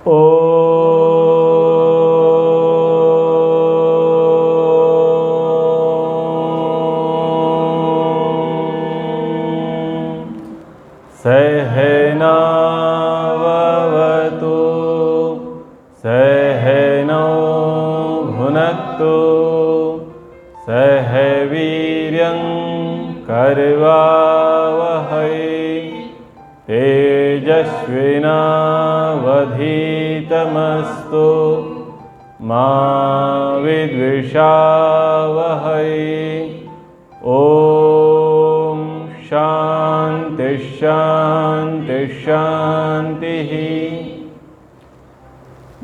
ओ सहनाववतु सहनौ भुनक्तु सह वीर्यं करवावहै तेजस्विनावधीतमस्तु मा विद्विषावहै। ओम शांति शांति शांति।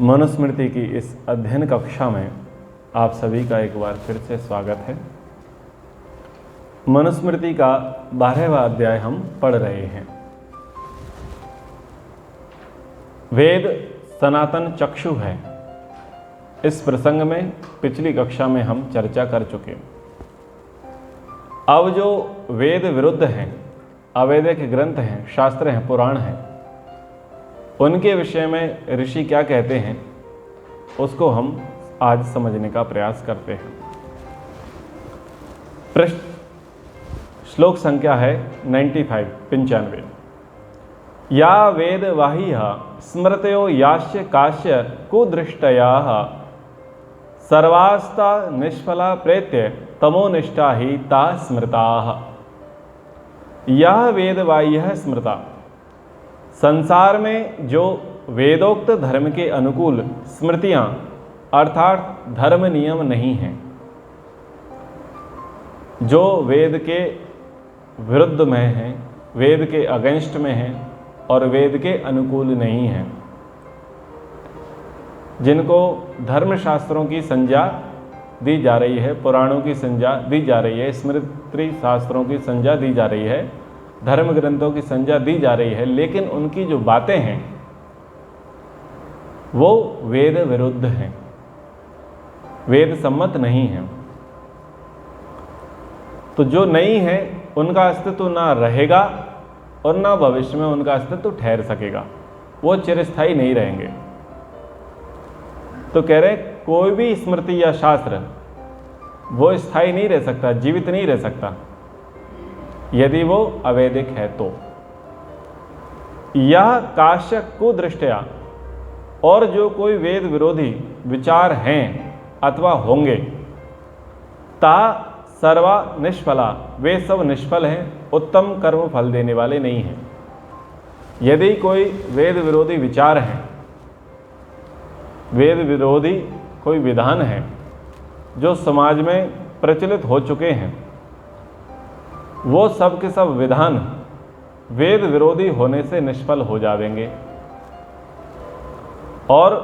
मनुस्मृति की इस अध्ययन कक्षा में आप सभी का एक बार फिर से स्वागत है। मनुस्मृति का 12वां अध्याय हम पढ़ रहे हैं। वेद सनातन चक्षु है। इस प्रसंग में पिछली कक्षा में हम चर्चा कर चुके। अब जो वेद विरुद्ध हैं, अवैदिक ग्रंथ हैं, शास्त्र हैं, पुराण हैं, उनके विषय में ऋषि क्या कहते हैं उसको हम आज समझने का प्रयास करते हैं। पृष्ठ श्लोक संख्या है 95। या वेद वाह्य स्मृतयो यास्य काश्य कुदृष्टयाः सर्वास्ता निष्फला प्रेत्य तमोनिष्ठा ही ता स्मृताः। यह वेद बाह्य स्मृता। संसार में जो वेदोक्त धर्म के अनुकूल स्मृतियां अर्थात धर्म नियम नहीं हैं, जो वेद के विरुद्ध में हैं, वेद के अगेंस्ट में हैं और वेद के अनुकूल नहीं हैं, जिनको धर्मशास्त्रों की संज्ञा दी जा रही है, पुराणों की संज्ञा दी जा रही है, स्मृति शास्त्रों की संज्ञा दी जा रही है, धर्म ग्रंथों की संज्ञा दी जा रही है, लेकिन उनकी जो बातें हैं वो वेद विरुद्ध हैं, वेद सम्मत नहीं हैं। तो जो नहीं है उनका अस्तित्व ना रहेगा और ना भविष्य में उनका अस्तित्व ठहर सकेगा, वो चिरस्थायी नहीं रहेंगे। तो कह रहे कोई भी स्मृति या शास्त्र वो स्थायी नहीं रह सकता, जीवित नहीं रह सकता यदि वो अवैदिक है। तो यह काश्य कुदृष्टया, और जो कोई वेद विरोधी विचार हैं अथवा होंगे, ता सर्वा निष्फला, वे सब निष्फल हैं, उत्तम कर्म फल देने वाले नहीं हैं। यदि कोई वेद विरोधी विचार है, वेद विरोधी कोई विधान है जो समाज में प्रचलित हो चुके हैं, वो सब के सब विधान वेद विरोधी होने से निष्फल हो जाएंगे और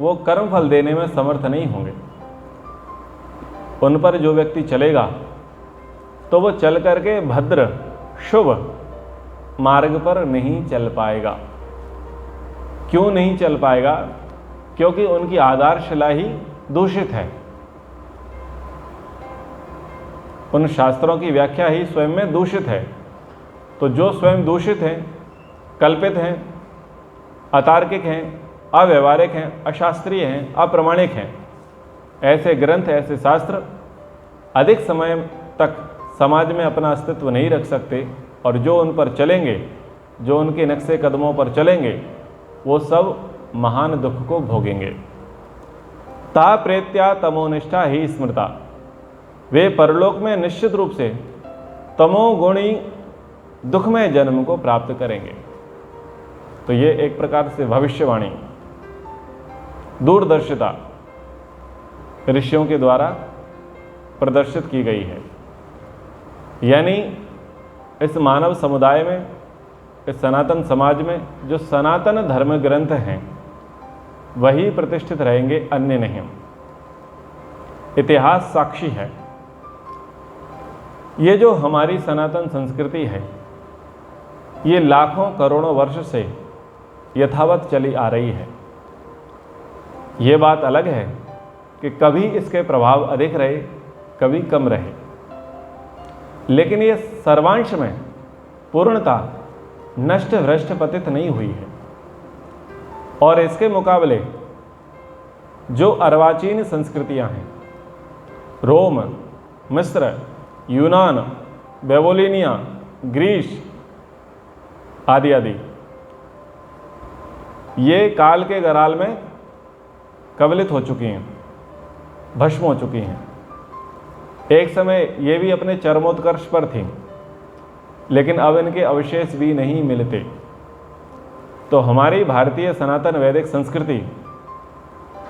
वो कर्म फल देने में समर्थ नहीं होंगे। उन पर जो व्यक्ति चलेगा तो वो चल करके भद्र शुभ मार्ग पर नहीं चल पाएगा। क्यों नहीं चल पाएगा? क्योंकि उनकी आधारशिला ही दूषित है। उन शास्त्रों की व्याख्या ही स्वयं में दूषित है। तो जो स्वयं दूषित हैं, कल्पित हैं, अतार्किक हैं, अव्यवहारिक हैं, अशास्त्रीय हैं, अप्रामाणिक हैं, ऐसे ग्रंथ, ऐसे शास्त्र अधिक समय तक समाज में अपना अस्तित्व नहीं रख सकते और जो उन पर चलेंगे, जो उनके नक्शे कदमों पर चलेंगे, वो सब महान दुख को भोगेंगे। ता प्रेत्या तमोनिष्ठा ही स्मृता, वे परलोक में निश्चित रूप से तमोगुणी दुखमय जन्म को प्राप्त करेंगे। तो ये एक प्रकार से भविष्यवाणी, दूरदर्शिता ऋषियों के द्वारा प्रदर्शित की गई है। यानी इस मानव समुदाय में, इस सनातन समाज में जो सनातन धर्म ग्रंथ हैं वही प्रतिष्ठित रहेंगे, अन्य नहीं। इतिहास साक्षी है। ये जो हमारी सनातन संस्कृति है, ये लाखों करोड़ों वर्ष से यथावत चली आ रही है। ये बात अलग है कि कभी इसके प्रभाव अधिक रहे, कभी कम रहे, लेकिन ये सर्वांश में पूर्णता नष्ट भ्रष्ट पतित नहीं हुई है। और इसके मुकाबले जो अर्वाचीन संस्कृतियां हैं, रोम, मिस्र, यूनान, बेबोलिनिया, ग्रीस आदि आदि, ये काल के गराल में कबलित हो चुकी हैं, भस्म हो चुकी हैं। एक समय ये भी अपने चरमोत्कर्ष पर थी, लेकिन अब इनके अवशेष भी नहीं मिलते। तो हमारी भारतीय सनातन वैदिक संस्कृति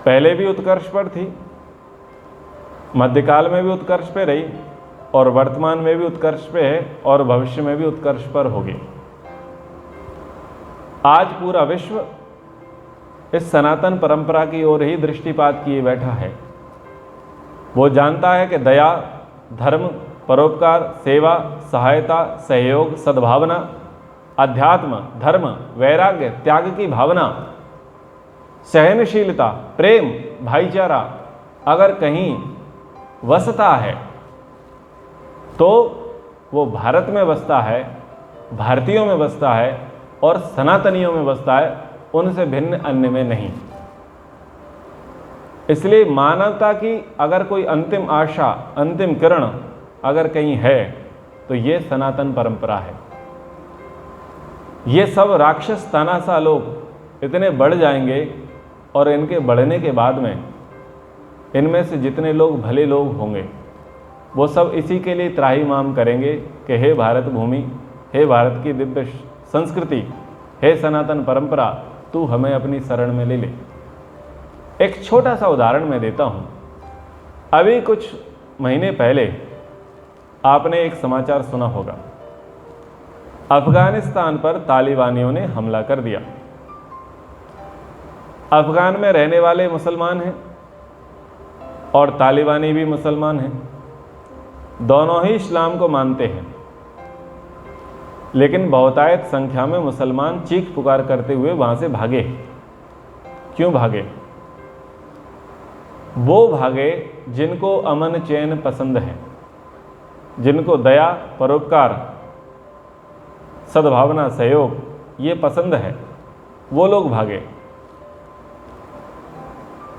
पहले भी उत्कर्ष पर थी, मध्यकाल में भी उत्कर्ष पे रही, और वर्तमान में भी उत्कर्ष पे है, और भविष्य में भी उत्कर्ष पर होगी। आज पूरा विश्व इस सनातन परंपरा की ओर ही दृष्टिपात किए बैठा है। वो जानता है कि दया, धर्म, परोपकार, सेवा, सहायता, सहयोग, सद्भावना, अध्यात्म, धर्म, वैराग्य, त्याग की भावना, सहनशीलता, प्रेम, भाईचारा अगर कहीं वसता है तो वो भारत में बसता है, भारतीयों में बसता है और सनातनियों में बसता है, उनसे भिन्न अन्य में नहीं। इसलिए मानवता की अगर कोई अंतिम आशा, अंतिम किरण अगर कहीं है तो ये सनातन परंपरा है। ये सब राक्षस तानाशाह लोग इतने बढ़ जाएंगे, और इनके बढ़ने के बाद में इनमें से जितने लोग भले लोग होंगे वो सब इसी के लिए त्राहिमाम करेंगे कि हे भारत भूमि, हे भारत की दिव्य संस्कृति, हे सनातन परंपरा, तू हमें अपनी शरण में ले ले। एक छोटा सा उदाहरण मैं देता हूं। अभी कुछ महीने पहले आपने एक समाचार सुना होगा, अफगानिस्तान पर तालिबानियों ने हमला कर दिया। अफगान में रहने वाले मुसलमान हैं और तालिबानी भी मुसलमान हैं, दोनों ही इस्लाम को मानते हैं, लेकिन बहुतायत संख्या में मुसलमान चीख पुकार करते हुए वहां से भागे। क्यों भागे? वो भागे जिनको अमन चैन पसंद है, जिनको दया, परोपकार, सद्भावना, सहयोग ये पसंद है, वो लोग भागे।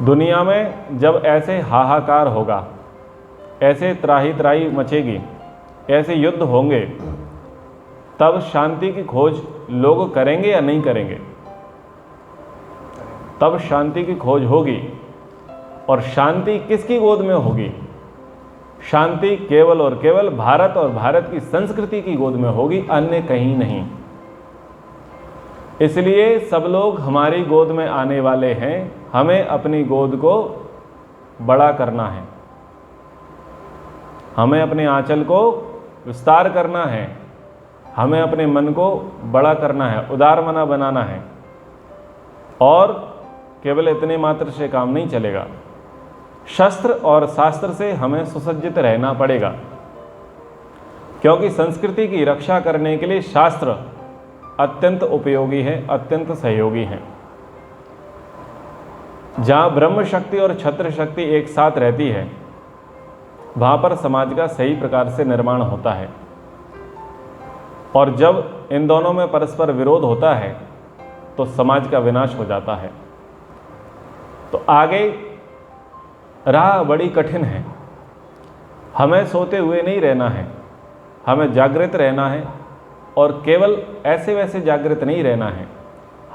दुनिया में जब ऐसे हाहाकार होगा, ऐसे त्राही त्राही मचेगी, ऐसे युद्ध होंगे, तब शांति की खोज लोग करेंगे या नहीं करेंगे? तब शांति की खोज होगी। और शांति किसकी गोद में होगी? शांति केवल और केवल भारत और भारत की संस्कृति की गोद में होगी, अन्य कहीं नहीं। इसलिए सब लोग हमारी गोद में आने वाले हैं। हमें अपनी गोद को बड़ा करना है, हमें अपने आंचल को विस्तार करना है, हमें अपने मन को बड़ा करना है, उदार मना बनाना है। और केवल इतने मात्र से काम नहीं चलेगा, शस्त्र और शास्त्र से हमें सुसज्जित रहना पड़ेगा, क्योंकि संस्कृति की रक्षा करने के लिए शास्त्र अत्यंत उपयोगी है, अत्यंत सहयोगी हैं। जहाँ ब्रह्म शक्ति और क्षत्र शक्ति एक साथ रहती है, वहाँ पर समाज का सही प्रकार से निर्माण होता है। और जब इन दोनों में परस्पर विरोध होता है तो समाज का विनाश हो जाता है। तो आगे राह बड़ी कठिन है। हमें सोते हुए नहीं रहना है, हमें जागृत रहना है, और केवल ऐसे वैसे जागृत नहीं रहना है,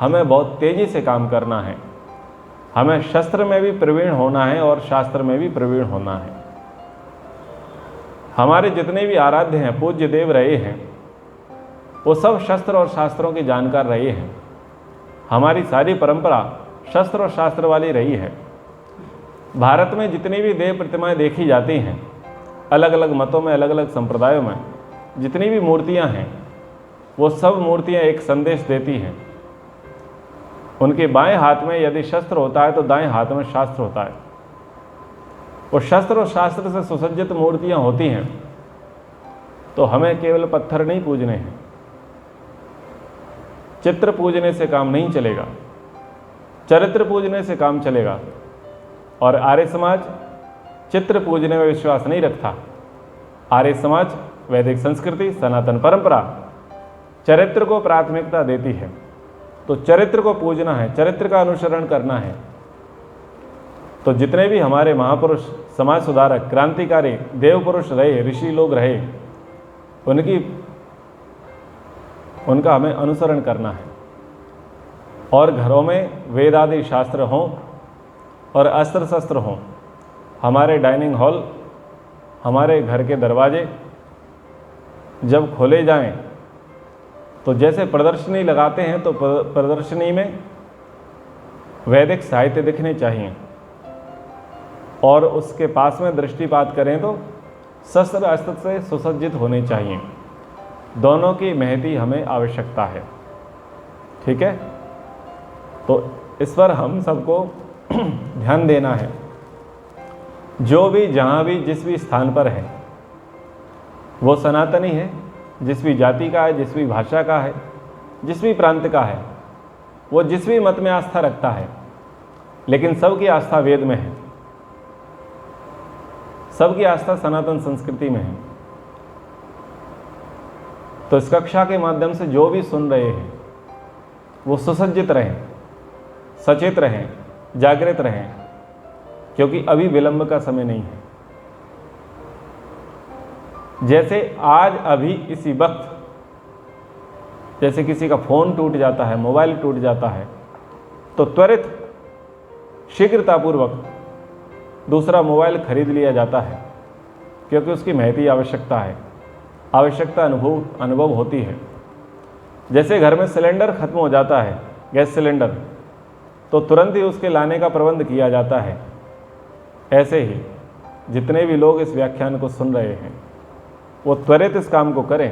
हमें बहुत तेजी से काम करना है। हमें शस्त्र में भी प्रवीण होना है और शास्त्र में भी प्रवीण होना है। हमारे जितने भी आराध्य हैं, पूज्य देव रहे हैं, वो सब शस्त्र और शास्त्रों के जानकार रहे हैं। हमारी सारी परंपरा शस्त्र और शास्त्र वाली रही है। भारत में जितनी भी देव प्रतिमाएं देखी जाती हैं, अलग अलग मतों में, अलग अलग संप्रदायों में जितनी भी मूर्तियां हैं, वो सब मूर्तियां एक संदेश देती हैं। उनके बाएं हाथ में यदि शस्त्र होता है तो दाएं हाथ में शास्त्र होता है। वो शस्त्र और शास्त्र से सुसज्जित मूर्तियां होती हैं, तो हमें केवल पत्थर नहीं पूजने हैं, चित्र पूजने से काम नहीं चलेगा, चरित्र पूजने से काम चलेगा। और आर्य समाज चित्र पूजने में विश्वास नहीं रखता। आर्य समाज वैदिक संस्कृति, सनातन परंपरा चरित्र को प्राथमिकता देती है। तो चरित्र को पूजना है, चरित्र का अनुसरण करना है। तो जितने भी हमारे महापुरुष, समाज सुधारक, क्रांतिकारी, देव पुरुष रहे, ऋषि लोग रहे, उनका हमें अनुसरण करना है। और घरों में वेद आदि शास्त्र हों और अस्त्र शस्त्र हों। हमारे डाइनिंग हॉल, हमारे घर के दरवाजे जब खोले जाएं तो जैसे प्रदर्शनी लगाते हैं तो प्रदर्शनी में वैदिक साहित्य दिखने चाहिए, और उसके पास में दृष्टिपात करें तो शस्त्र अस्त्र से सुसज्जित होने चाहिए। दोनों की महती हमें आवश्यकता है। ठीक है, तो इस पर हम सबको ध्यान देना है। जो भी, जहाँ भी, जिस भी स्थान पर है वो सनातनी है, जिस भी जाति का है, जिस भी भाषा का है, जिस भी प्रांत का है, वो जिस भी मत में आस्था रखता है, लेकिन सबकी आस्था वेद में है, सबकी आस्था सनातन संस्कृति में है। तो इस कक्षा के माध्यम से जो भी सुन रहे हैं वो सुसज्जित रहें, सचेत रहें, जागृत रहें, क्योंकि अभी विलंब का समय नहीं है। जैसे आज अभी इसी वक्त जैसे किसी का फ़ोन टूट जाता है, मोबाइल टूट जाता है, तो त्वरित शीघ्रतापूर्वक दूसरा मोबाइल खरीद लिया जाता है, क्योंकि उसकी महती आवश्यकता है, आवश्यकता अनुभव होती है। जैसे घर में सिलेंडर खत्म हो जाता है, गैस सिलेंडर, तो तुरंत ही उसके लाने का प्रबंध किया जाता है। ऐसे ही जितने भी लोग इस व्याख्यान को सुन रहे हैं वो त्वरित इस काम को करें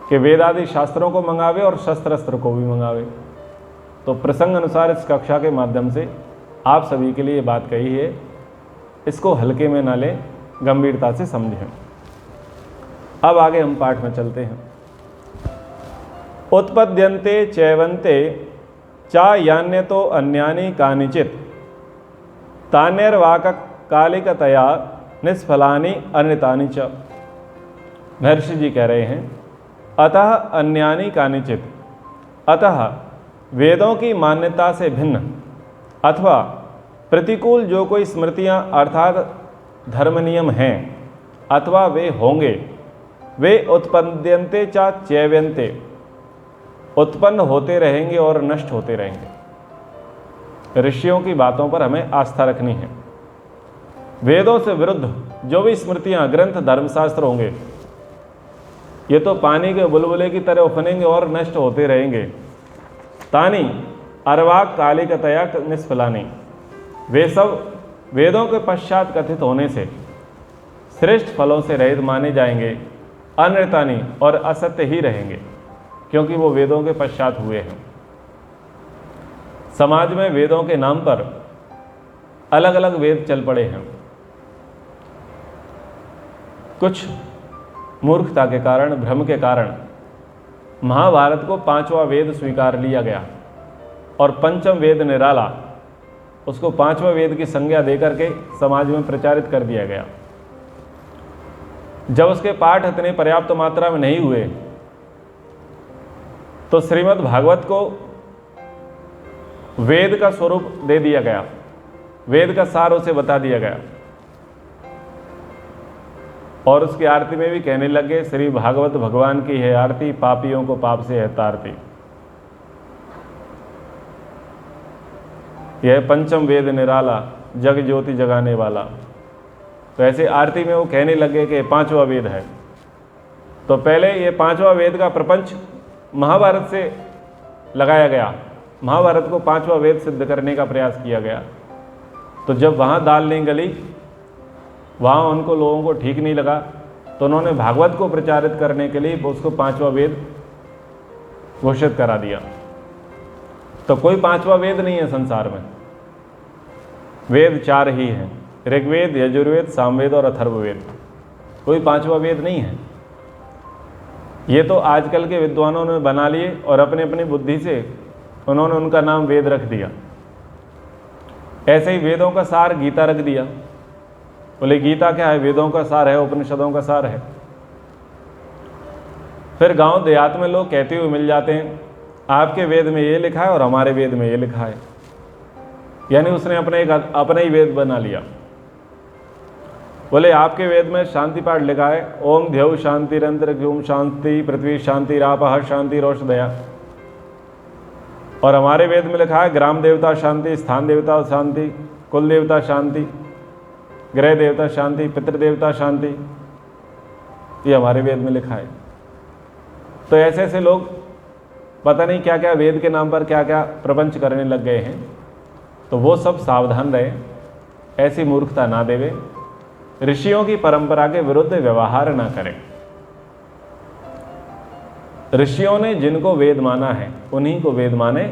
कि वेद आदि शास्त्रों को मंगावे और शस्त्र अस्त्र को भी मंगावे। तो प्रसंग अनुसार इस कक्षा के माध्यम से आप सभी के लिए बात कही है, इसको हल्के में ना लें, गंभीरता से समझें। अब आगे हम पाठ में चलते हैं। उत्पद्यन्ते चैवन्ते चा यान्यतो अन्यानि कानिचित् तान्यर्वाक कालिकतया निष्फलानि अन्यतानि च। महर्षि जी कह रहे हैं, अतः अन्यानि कानिचित्, अतः वेदों की मान्यता से भिन्न अथवा प्रतिकूल जो कोई स्मृतियाँ अर्थात धर्म नियम हैं अथवा वे होंगे, वे उत्पद्यन्ते चा चैव्यन्ते, उत्पन्न होते रहेंगे और नष्ट होते रहेंगे। ऋषियों की बातों पर हमें आस्था रखनी है। वेदों से विरुद्ध जो भी स्मृतियाँ, ग्रंथ, धर्मशास्त्र होंगे, ये तो पानी के बुलबुले की तरह उफनेंगे और नष्ट होते रहेंगे। तानी अर्वाक कालिकतया निष्फलानि, वे सब वेदों के पश्चात कथित होने से श्रेष्ठ फलों से रहित माने जाएंगे। अनृतानि, और असत्य ही रहेंगे, क्योंकि वो वेदों के पश्चात हुए हैं। समाज में वेदों के नाम पर अलग अलग वेद चल पड़े हैं। कुछ मूर्खता के कारण, भ्रम के कारण महाभारत को 5वां वेद स्वीकार लिया गया और पंचम वेद निराला, उसको 5वां वेद की संज्ञा देकर के समाज में प्रचारित कर दिया गया। जब उसके पाठ इतने पर्याप्त मात्रा में नहीं हुए तो श्रीमद् भागवत को वेद का स्वरूप दे दिया गया, वेद का सार उसे बता दिया गया, और उसकी आरती में भी कहने लगे, श्री भागवत भगवान की है आरती, पापियों को पाप से है तारती। यह पंचम वेद निराला, जग ज्योति जगाने वाला। तो ऐसे आरती में वो कहने लगे कि 5वां वेद है। तो पहले ये 5वां वेद का प्रपंच महाभारत से लगाया गया, महाभारत को 5वां वेद सिद्ध करने का प्रयास किया गया। तो जब वहाँ दाल नहीं गली, वहाँ उनको लोगों को ठीक नहीं लगा, तो उन्होंने भागवत को प्रचारित करने के लिए उसको 5वां वेद घोषित करा दिया। तो कोई 5वां वेद नहीं है संसार में, वेद 4 ही हैं, ऋग्वेद, यजुर्वेद, सामवेद और अथर्ववेद। कोई 5वां वेद नहीं है। ये तो आजकल के विद्वानों ने बना लिए और अपनी अपनी बुद्धि से उन्होंने उनका नाम वेद रख दिया। ऐसे ही वेदों का सार गीता रख दिया। बोले गीता क्या है? वेदों का सार है, उपनिषदों का सार है। फिर गांव देहात में लोग कहते हुए मिल जाते हैं आपके वेद में ये लिखा है और हमारे वेद में ये लिखा है, यानी उसने अपना ही वेद बना लिया। बोले आपके वेद में शांति पाठ लिखा है, ओम ध्यौ शांतिरंतर ओम शांति पृथ्वी शांति रापः शांति रोषदया, और हमारे वेद में लिखा है ग्राम देवता शांति, स्थान देवता शांति, कुल देवता शांति, ग्रह देवता शांति, पितृदेवता शांति, ये हमारे वेद में लिखा है। तो ऐसे ऐसे लोग पता नहीं क्या क्या वेद के नाम पर क्या क्या प्रपंच करने लग गए हैं। तो वो सब सावधान रहे, ऐसी मूर्खता ना देवे, ऋषियों की परंपरा के विरुद्ध व्यवहार ना करें। ऋषियों ने जिनको वेद माना है उन्हीं को वेद माने।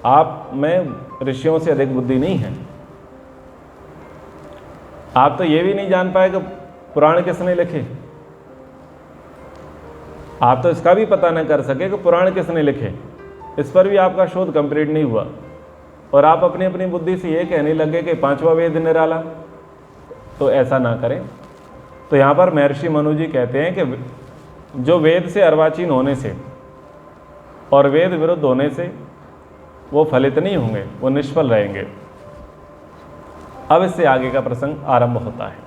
आप में ऋषियों से अधिक बुद्धि नहीं है। आप तो ये भी नहीं जान पाए कि पुराण किसने लिखे, आप तो इसका भी पता न कर सके कि पुराण किसने लिखे, इस पर भी आपका शोध कंप्लीट नहीं हुआ, और आप अपनी अपनी बुद्धि से ये कहने लगे कि पांचवा वेद निराला। तो ऐसा ना करें। तो यहाँ पर महर्षि मनु जी कहते हैं कि जो वेद से अर्वाचीन होने से और वेद विरुद्ध होने से वो फलित नहीं होंगे, वो निष्फल रहेंगे। अब इससे आगे का प्रसंग आरंभ होता है।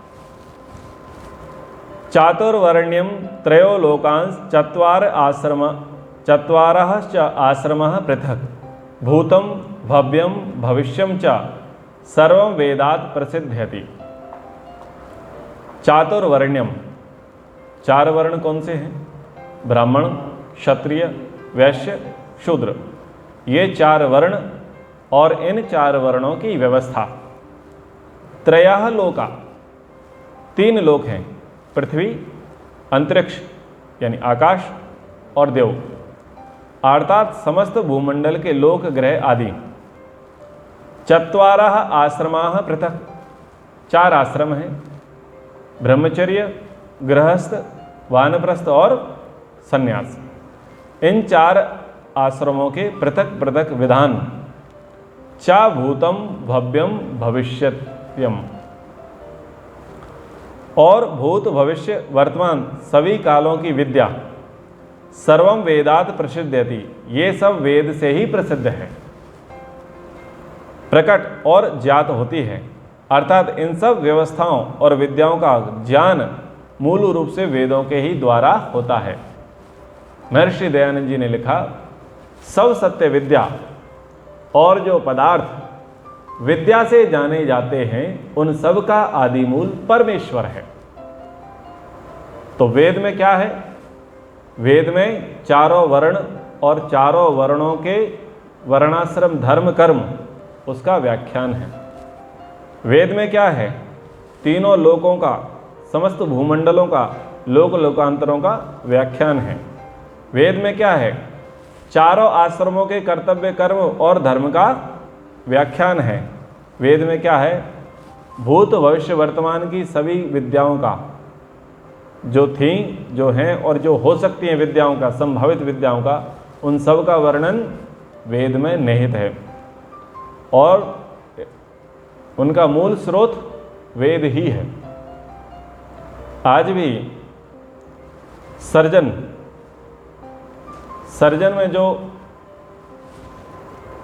चातुर्वर्ण्यम त्रयो लोकांश चत्वारः आश्रमः पृथक् भूतम भव्यम भविष्यम च सर्वं वेदात् प्रसिद्ध्यति। चातुर्वर्ण्यम, चार वर्ण कौन से हैं? ब्राह्मण, क्षत्रिय, वैश्य, शूद्र, ये चार वर्ण और इन चार वर्णों की व्यवस्था। त्रयः लोका, तीन लोक हैं, पृथ्वी, अंतरिक्ष यानी आकाश और देव, अर्थात समस्त भूमंडल के लोक ग्रह आदि। चत्वारः आश्रमाः पृथक्, चार आश्रम हैं, ब्रह्मचर्य, गृहस्थ, वानप्रस्थ और सन्यास। इन चार आश्रमों के पृथक पृथक विधान। चा भूतम भव्यम भविष्यत्यम, और भूत भविष्य वर्तमान सभी कालों की विद्या। सर्वम वेदात प्रसिद्ध्यति, ये सब वेद से ही प्रसिद्ध है, प्रकट और ज्ञात होती है। अर्थात इन सब व्यवस्थाओं और विद्याओं का ज्ञान मूल रूप से वेदों के ही द्वारा होता है। महर्षि दयानंद जी ने लिखा, सब सत्य विद्या और जो पदार्थ विद्या से जाने जाते हैं उन सब का आदि मूल परमेश्वर है। तो वेद में क्या है? वेद में चारों वर्ण और चारों वर्णों के वर्णाश्रम धर्म कर्म उसका व्याख्यान है। वेद में क्या है? तीनों लोकों का, समस्त भूमंडलों का, लोक लोकांतरों का व्याख्यान है। वेद में क्या है? चारों आश्रमों के कर्तव्य कर्म और धर्म का व्याख्यान है। वेद में क्या है? भूत भविष्य वर्तमान की सभी विद्याओं का, जो थी, जो हैं और जो हो सकती हैं विद्याओं का, संभावित विद्याओं का, उन सब का वर्णन वेद में निहित है। और उनका मूल स्रोत वेद ही है। आज भी सर्जन में जो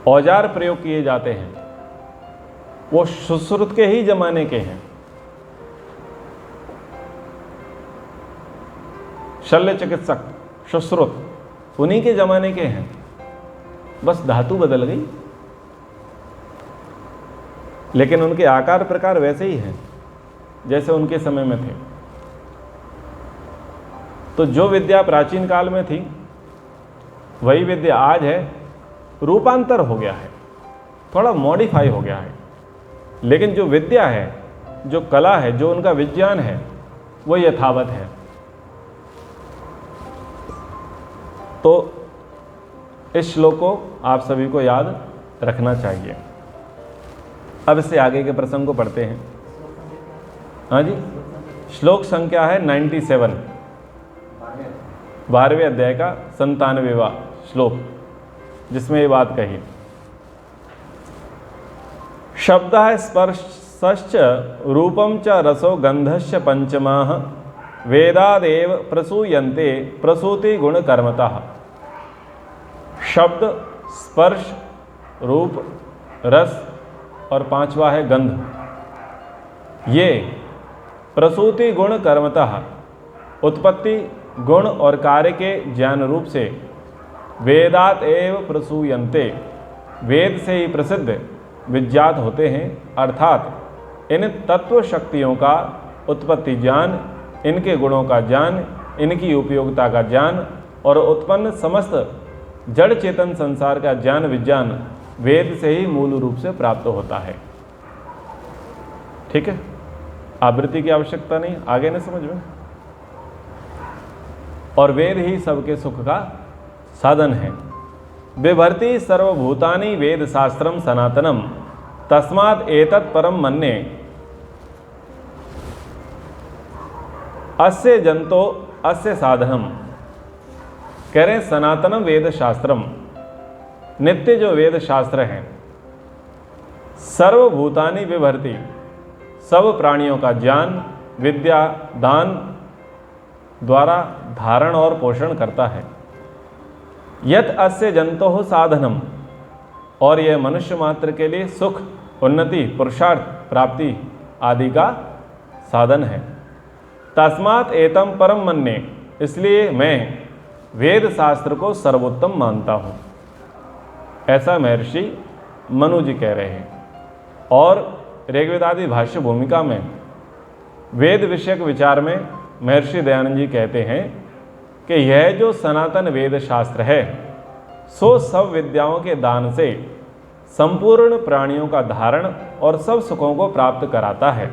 औजार प्रयोग किए जाते हैं वो सुश्रुत के ही जमाने के हैं। शल्य चिकित्सक सुश्रुत उन्हीं के जमाने के हैं, बस धातु बदल गई, लेकिन उनके आकार प्रकार वैसे ही हैं जैसे उनके समय में थे। तो जो विद्या प्राचीन काल में थी वही विद्या आज है, रूपांतर हो गया है, थोड़ा मॉडिफाई हो गया है, लेकिन जो विद्या है, जो कला है, जो उनका विज्ञान है, वो यथावत है। तो इस श्लोक को आप सभी को याद रखना चाहिए। अब इससे आगे के प्रसंग को पढ़ते हैं। हाँ जी, श्लोक संख्या है 97, 12वें अध्याय का 97वां श्लोक, जिसमें ये बात कही। शब्दः स्पर्शश्च रूपं च रसो गंधश्च पंचमाः वेदादेव प्रसूयन्ते प्रसूति गुण कर्मतः। शब्द, स्पर्श, रूप, रस और पांचवा है गंध। ये प्रसूति गुण कर्मतः उत्पत्ति, गुण और कार्य के ज्ञान रूप से वेदात एव प्रसूयन्ते, वेद से ही प्रसिद्ध विज्ञात होते हैं। अर्थात इन तत्व शक्तियों का उत्पत्ति ज्ञान, इनके गुणों का ज्ञान, इनकी उपयोगिता का ज्ञान और उत्पन्न समस्त जड़ चेतन संसार का ज्ञान विज्ञान वेद से ही मूल रूप से प्राप्त होता है। ठीक है, आवृत्ति की आवश्यकता नहीं, आगे नहीं समझ में। और वेद ही सबके सुख का साधन है। बिभर्ति सर्वभूतानि वेद शास्त्रम सनातनम तस्मात् एतत् परम मन्ये अस्य जंतो अस्य साधनम। कह रहे हैं सनातनम वेद शास्त्रम, नित्य जो वेद शास्त्र हैं, सर्वभूतानि बिभर्ति, सब प्राणियों का ज्ञान, विद्या, दान द्वारा धारण और पोषण करता है। यत अस्य जंतोः साधनम, और यह मनुष्य मात्र के लिए सुख, उन्नति, पुरुषार्थ प्राप्ति आदि का साधन है। तस्मात् एतम परम मन्ये, इसलिए मैं वेद शास्त्र को सर्वोत्तम मानता हूँ। ऐसा महर्षि मनु जी कह रहे हैं। और ऋग्वेदादि भाष्य भूमिका में वेद विषयक विचार में महर्षि दयानंद जी कहते हैं कि यह जो सनातन वेद शास्त्र है सो सब विद्याओं के दान से संपूर्ण प्राणियों का धारण और सब सुखों को प्राप्त कराता है।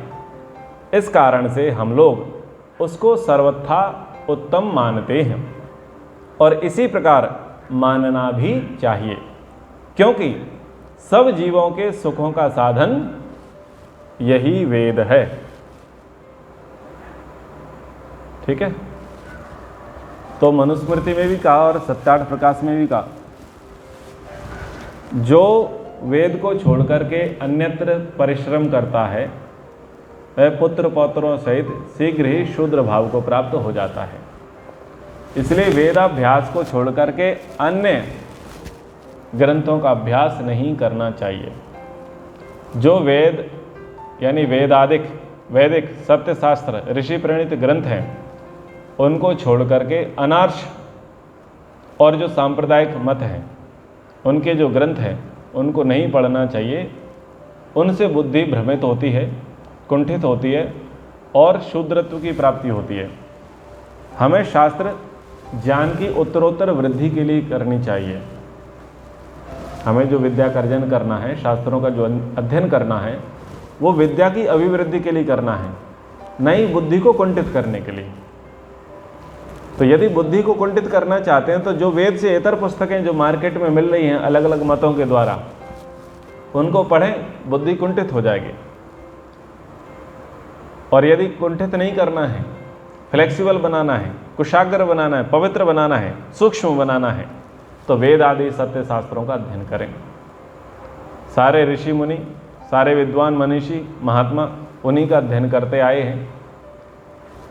इस कारण से हम लोग उसको सर्वथा उत्तम मानते हैं और इसी प्रकार मानना भी चाहिए, क्योंकि सब जीवों के सुखों का साधन यही वेद है। ठीक है, तो मनुस्मृति में भी कहा और सत्यार्थ प्रकाश में भी कहा, जो वेद को छोड़कर के अन्यत्र परिश्रम करता है वह पुत्र पौत्रों सहित शीघ्र ही शूद्र भाव को प्राप्त हो जाता है। इसलिए वेदाभ्यास को छोड़कर के अन्य ग्रंथों का अभ्यास नहीं करना चाहिए। जो वेद यानी वैदिक सत्यशास्त्र ऋषि प्रणीत ग्रंथ हैं उनको छोड़ करके अनार्ष और जो सांप्रदायिक मत हैं उनके जो ग्रंथ हैं उनको नहीं पढ़ना चाहिए। उनसे बुद्धि भ्रमित होती है, कुंठित होती है और शूद्रत्व की प्राप्ति होती है। हमें शास्त्र ज्ञान की उत्तरोत्तर वृद्धि के लिए करनी चाहिए। हमें जो विद्या का अर्जन करना है, शास्त्रों का जो अध्ययन करना है, वो विद्या की अभिवृद्धि के लिए करना है, नहीं बुद्धि को कुंठित करने के लिए। तो यदि बुद्धि को कुंठित करना चाहते हैं तो जो वेद से इतर पुस्तकें जो मार्केट में मिल रही हैं अलग अलग मतों के द्वारा, उनको पढ़ें, बुद्धि कुंठित हो जाएगी। और यदि कुंठित नहीं करना है, फ्लेक्सिबल बनाना है, कुशाग्र बनाना है, पवित्र बनाना है, सूक्ष्म बनाना है, तो वेद आदि सत्य शास्त्रों का अध्ययन करें। सारे ऋषि मुनि, सारे विद्वान मनीषी महात्मा उन्हीं का अध्ययन करते आए हैं।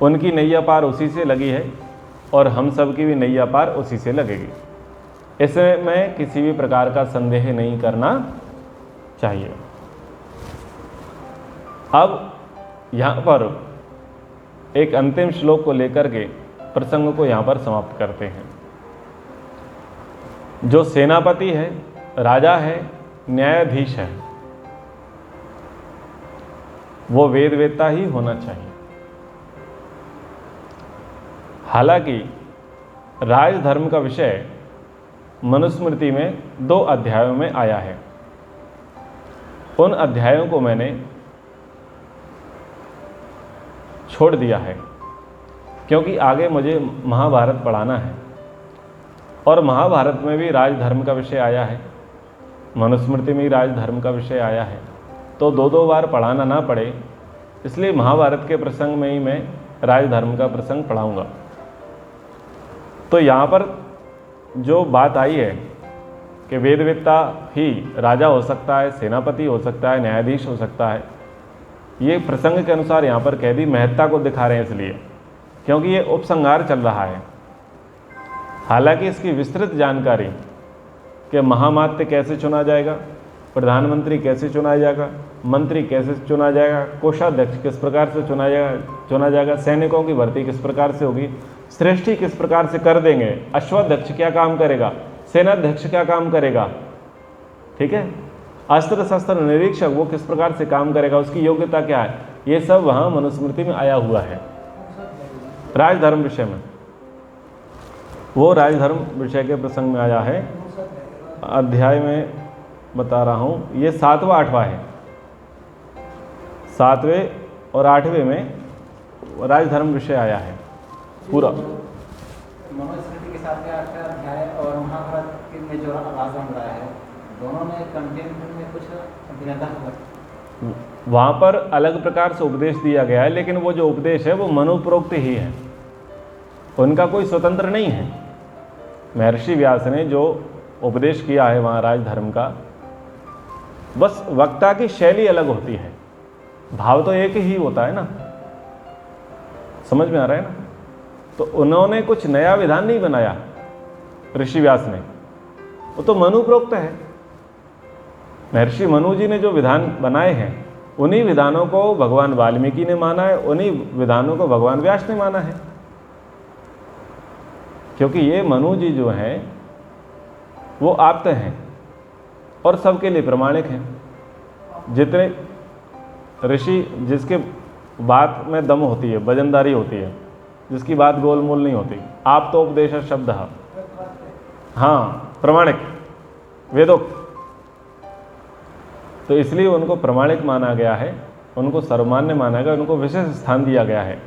उनकी नैया पार उसी से लगी है और हम सब की भी नैया पार उसी से लगेगी। इसमें किसी भी प्रकार का संदेह नहीं करना चाहिए। अब यहाँ पर एक अंतिम श्लोक को लेकर के प्रसंग को यहाँ पर समाप्त करते हैं। जो सेनापति है, राजा है, न्यायाधीश है, वो वेदवेत्ता ही होना चाहिए। हालांकि राजधर्म का विषय मनुस्मृति में 2 अध्यायों में आया है। उन अध्यायों को मैंने छोड़ दिया है क्योंकि आगे मुझे महाभारत पढ़ाना है और महाभारत में भी राजधर्म का विषय आया है, मनुस्मृति में भी राजधर्म का विषय आया है। तो 2-2 बार पढ़ाना ना पड़े, इसलिए महाभारत के प्रसंग में ही मैं राजधर्म का प्रसंग पढ़ाऊंगा। तो यहाँ पर जो बात आई है कि वेदवेत्ता ही राजा हो सकता है, सेनापति हो सकता है, न्यायाधीश हो सकता है, ये प्रसंग के अनुसार यहाँ पर कह दी, महत्ता को दिखा रहे हैं इसलिए, क्योंकि ये उपसंहार चल रहा है। हालांकि इसकी विस्तृत जानकारी कि महामात्य कैसे चुना जाएगा, प्रधानमंत्री कैसे चुना जाएगा, मंत्री कैसे चुना जाएगा, कोषाध्यक्ष किस प्रकार से चुना जाएगा, सैनिकों की भर्ती किस प्रकार से होगी, श्रेष्ठी किस प्रकार से कर देंगे, अश्वाध्यक्ष क्या काम करेगा, सेनाध्यक्ष क्या काम करेगा, ठीक है, अस्त्र शस्त्र निरीक्षक वो किस प्रकार से काम करेगा, उसकी योग्यता क्या है, ये सब वहाँ मनुस्मृति में आया हुआ है। राजधर्म विषय में, वो राजधर्म विषय के प्रसंग में आया है, अध्याय में बता रहा हूँ, ये 7वां 8वां है। 7वें और 8वें में राजधर्म विषय आया है पूरा। मनुस्मृति के साथ 8वां अध्याय और महाभारत में जो राजधर्म रहा है, दोनों में कंटेंट में कुछ भिन्नता है। वहाँ पर अलग प्रकार से उपदेश दिया गया है, लेकिन वो जो उपदेश है वो मनुप्रोक्त ही है, उनका कोई स्वतंत्र नहीं है। महर्षि व्यास ने जो उपदेश किया है वहाँ राजधर्म का, बस वक्ता की शैली अलग होती है, भाव तो एक ही होता है ना, समझ में आ रहा है ना। तो उन्होंने कुछ नया विधान नहीं बनाया ऋषि व्यास ने, वो तो मनुप्रोक्त है। महर्षि मनु जी ने जो विधान बनाए हैं, उन्हीं विधानों को भगवान वाल्मीकि ने माना है, उन्हीं विधानों को भगवान व्यास ने माना है, क्योंकि ये मनु जी जो हैं वो आप्त हैं और सबके लिए प्रमाणिक हैं। जितने ऋषि जिसके बात में दम होती है, वजनदारी होती है, जिसकी बात गोलमोल नहीं होती, आप तो उपदेश शब्द, हाँ प्रमाणिक वेदोक्त, तो इसलिए उनको प्रमाणिक माना गया है, उनको सर्वमान्य माना गया, उनको विशेष स्थान दिया गया है।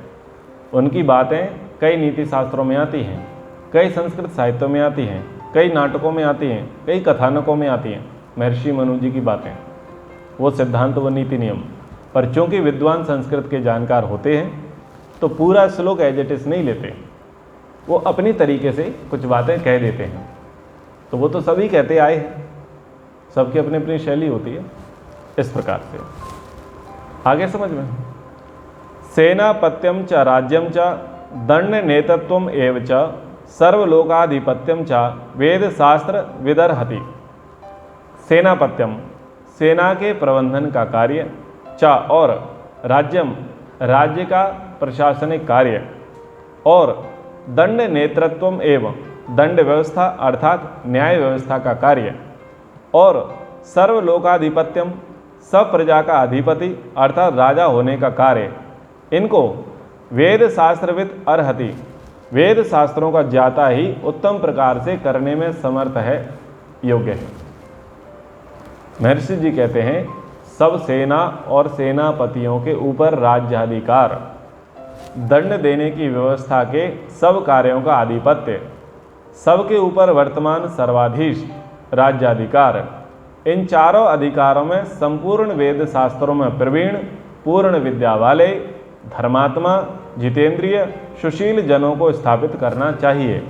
उनकी बातें कई नीति शास्त्रों में आती हैं, कई संस्कृत साहित्यों में आती हैं, कई नाटकों में आती हैं, कई कथानकों में आती हैं। महर्षि मनु जी की बातें, वो सिद्धांत व नीति नियम, पर चूंकि विद्वान संस्कृत के जानकार होते हैं तो पूरा श्लोक एज इट इज नहीं लेते, वो अपनी तरीके से कुछ बातें कह देते हैं। तो वो तो सभी कहते आए हैं, सबकी अपनी अपनी शैली होती है। इस प्रकार से आगे समझ में, सेनापत्यम च राज्यम च दंड नेतृत्वम एव च सर्वलोकाधिपत्यम च वेद शास्त्र विदर्हति। सेनापत्यम सेना के प्रबंधन का कार्य, च और राज्यम राज्य का प्रशासनिक कार्य, और दंड नेतृत्वम एवं दंड व्यवस्था अर्थात न्याय व्यवस्था का कार्य, और सर्वलोकाधिपत्यम सब प्रजा का अधिपति अर्थात राजा होने का कार्य, इनको वेद शास्त्रविद अर्हति, वेद शास्त्रों का ज्ञाता ही उत्तम प्रकार से करने में समर्थ है, योग्य है। महर्षि जी कहते हैं सब सेना और सेनापतियों के ऊपर राज्याधिकार, दंड देने की व्यवस्था के सब कार्यों का आधिपत्य, सबके ऊपर वर्तमान सर्वाधीश राज्याधिकार, इन चारों अधिकारों में संपूर्ण वेद शास्त्रों में प्रवीण पूर्ण विद्या वाले धर्मात्मा जितेंद्रिय सुशील जनों को स्थापित करना चाहिए।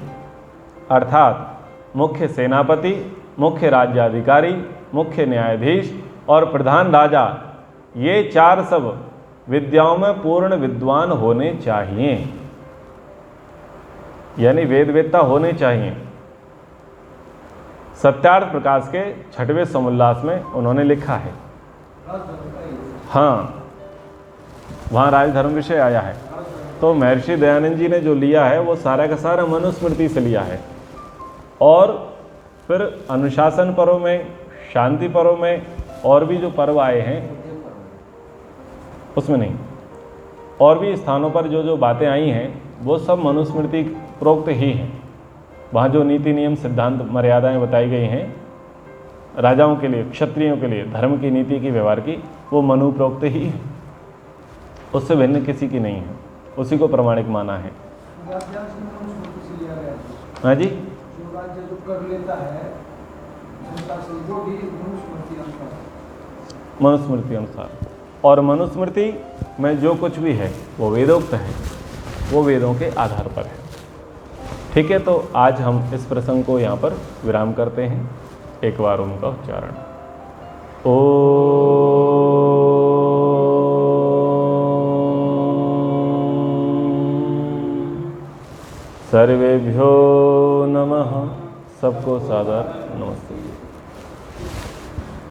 अर्थात मुख्य सेनापति, मुख्य राज्याधिकारी, मुख्य न्यायाधीश और प्रधान राजा, ये चार सब विद्याओं में पूर्ण विद्वान होने चाहिए, यानी वेदवेत्ता होने चाहिए। सत्यार्थ प्रकाश के 6वें समुल्लास में उन्होंने लिखा है, हाँ वहाँ राजधर्म विषय आया है। तो महर्षि दयानंद जी ने जो लिया है वो सारा का सारा मनुस्मृति से लिया है, और फिर अनुशासन पर्व में, शांति पर्व में, और भी जो पर्व आए हैं उसमें नहीं, और भी स्थानों पर जो जो बातें आई हैं वो सब मनुस्मृति प्रोक्त ही हैं। वहाँ जो नीति नियम सिद्धांत मर्यादाएं बताई गई हैं राजाओं के लिए, क्षत्रियों के लिए, धर्म की नीति की व्यवहार की, वो मनुप्रोक्त ही है, उससे भिन्न किसी की नहीं है, उसी को प्रमाणिक माना है। हाँ जी, मनुस्मृति अनुसार, और मनुस्मृति में जो कुछ भी है वो वेदोक्त है, वो वेदों के आधार पर है। ठीक है, तो आज हम इस प्रसंग को यहाँ पर विराम करते हैं। एक बार उनका उच्चारण, ओ सर्वेभ्यो नमः। सबको सादर नमस्ते।